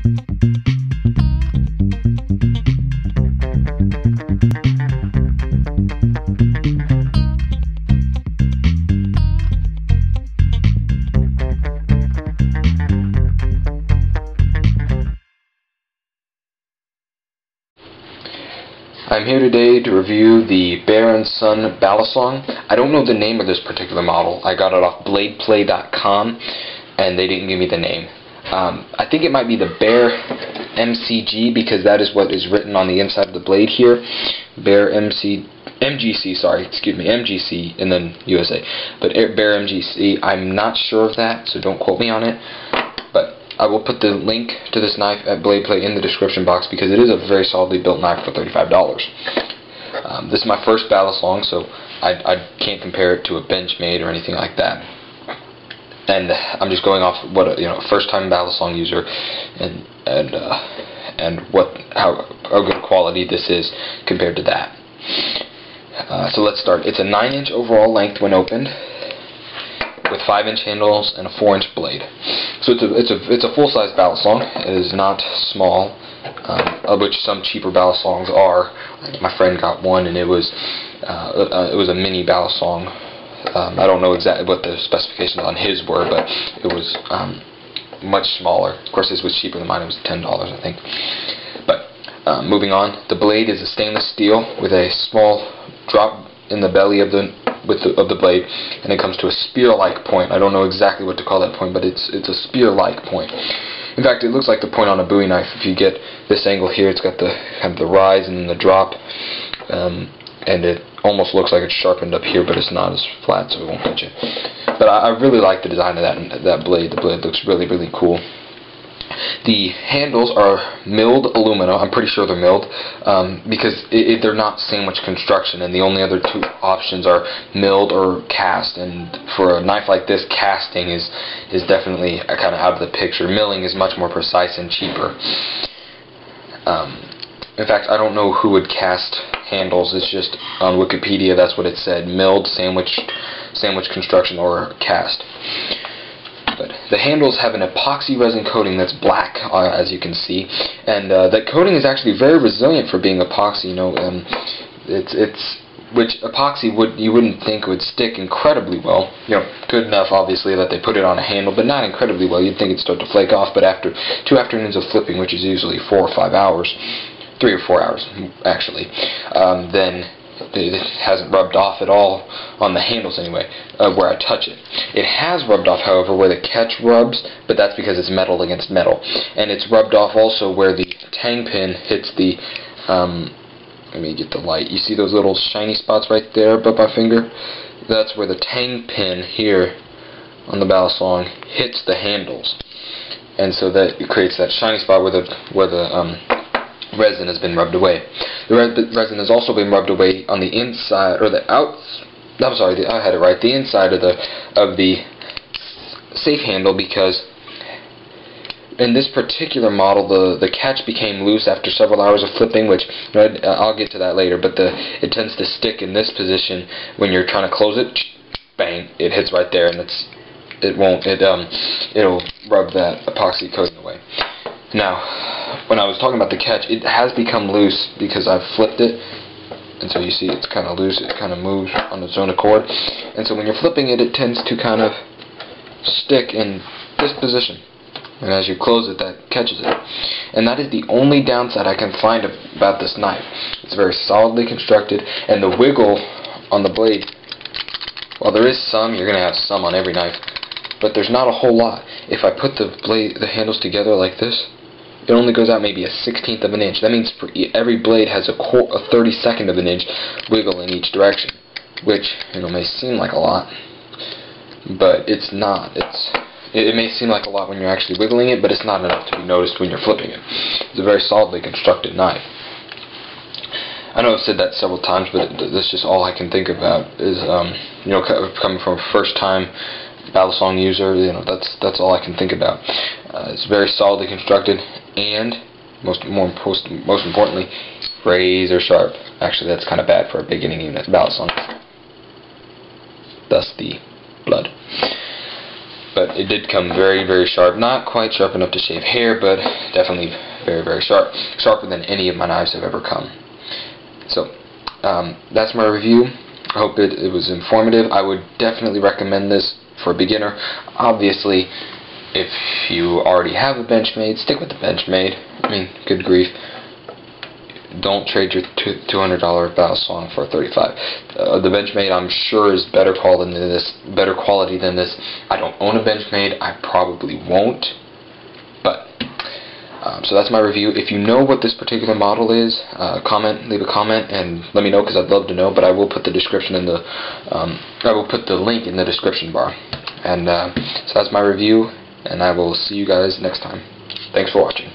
I'm here today to review the Son Balisong. I don't know the name of this particular model. I got it off bladeplay.com and they didn't give me the name. I think it might be the Bear MCG because that is what is written on the inside of the blade here. MGC and then USA. But Bear MGC, I'm not sure of that, so don't quote me on it. But I will put the link to this knife at Blade Play in the description box because it is a very solidly built knife for $35. This is my first Balisong, so I can't compare it to a Benchmade or anything like that. And I'm just going off what a first-time Balisong user and how good quality this is compared to that. So let's start. It's a 9-inch overall length when opened, with 5-inch handles and a 4-inch blade. So it's a full-size Balisong. It is not small, of which some cheaper Balisongs are. My friend got one, and it was a mini Balisong. I don't know exactly what the specifications on his were, but it was much smaller. Of course, this was cheaper than mine. It was $10, I think. But moving on, the blade is a stainless steel with a small drop in the belly of the blade, and it comes to a spear-like point. I don't know exactly what to call that point, but it's a spear-like point. In fact, it looks like the point on a Bowie knife. If you get this angle here, it's got the kind of the rise and then the drop, and it almost looks like it's sharpened up here, but it's not as flat, so it won't hit you. But I really like the design of that blade. The blade looks really, really cool. The handles are milled aluminum. I'm pretty sure they're milled because they're not sandwich construction, and the only other two options are milled or cast. And for a knife like this, casting is definitely kind of out of the picture. Milling is much more precise and cheaper. In fact, I don't know who would cast handles. It's just on Wikipedia. That's what it said: milled, sandwich construction, or cast. But the handles have an epoxy resin coating that's black, as you can see, and that coating is actually very resilient for being epoxy. Which epoxy you wouldn't think would stick incredibly well. Good enough, obviously, that they put it on a handle, but not incredibly well. You'd think it'd start to flake off, but after 2 afternoons of flipping, which is usually 4 or 5 hours, 3 or 4 hours actually, then it hasn't rubbed off at all on the handles anyway, where I touch it. It has rubbed off, however, where the catch rubs, but that's because it's metal against metal. And it's rubbed off also where the tang pin hits the, let me get the light. You see those little shiny spots right there above my finger? That's where the tang pin here on the Balisong hits the handles. And so that it creates that shiny spot where the resin has been rubbed away. The resin has also been rubbed away on the inside, or the I'm sorry, I had it right. The inside of the safe handle, because in this particular model, the catch became loose after several hours of flipping, which I'll get to that later. But it tends to stick in this position when you're trying to close it. Bang! It hits right there, and it'll rub that epoxy coating away. Now, when I was talking about the catch, it has become loose because I've flipped it, and so you see it's kind of loose. It kind of moves on its own accord, and so when you're flipping it, it tends to kind of stick in this position, and as you close it, that catches it. And that is the only downside I can find about this knife. It's very solidly constructed, and the wiggle on the blade, while there is some, you're going to have some on every knife, but there's not a whole lot. If I put the handles together like this, it only goes out maybe a 1/16 of an inch. That means for every blade has a 32nd of an inch wiggle in each direction, which may seem like a lot, but it's not. It may seem like a lot when you're actually wiggling it, but it's not enough to be noticed when you're flipping it. It's a very solidly constructed knife. I know I've said that several times, but that's just all I can think about is coming from a first-time Balisong user. That's all I can think about. It's very solidly constructed, and most importantly, razor sharp. Actually, that's kind of bad for a beginning unit Balisong. Thus the blood. But it did come very, very sharp. Not quite sharp enough to shave hair, but definitely very, very sharp. Sharper than any of my knives have ever come. So, that's my review. I hope it was informative. I would definitely recommend this for a beginner. Obviously, if you already have a Benchmade, stick with the Benchmade. I mean, good grief. Don't trade your $200 Balisong for a $35. The Benchmade, I'm sure, is better quality than this. I don't own a Benchmade. I probably won't. But so that's my review. If you know what this particular model is, leave a comment and let me know, because I'd love to know. But I will put the description in the I will put the link in the description bar. And so that's my review, and I will see you guys next time. Thanks for watching.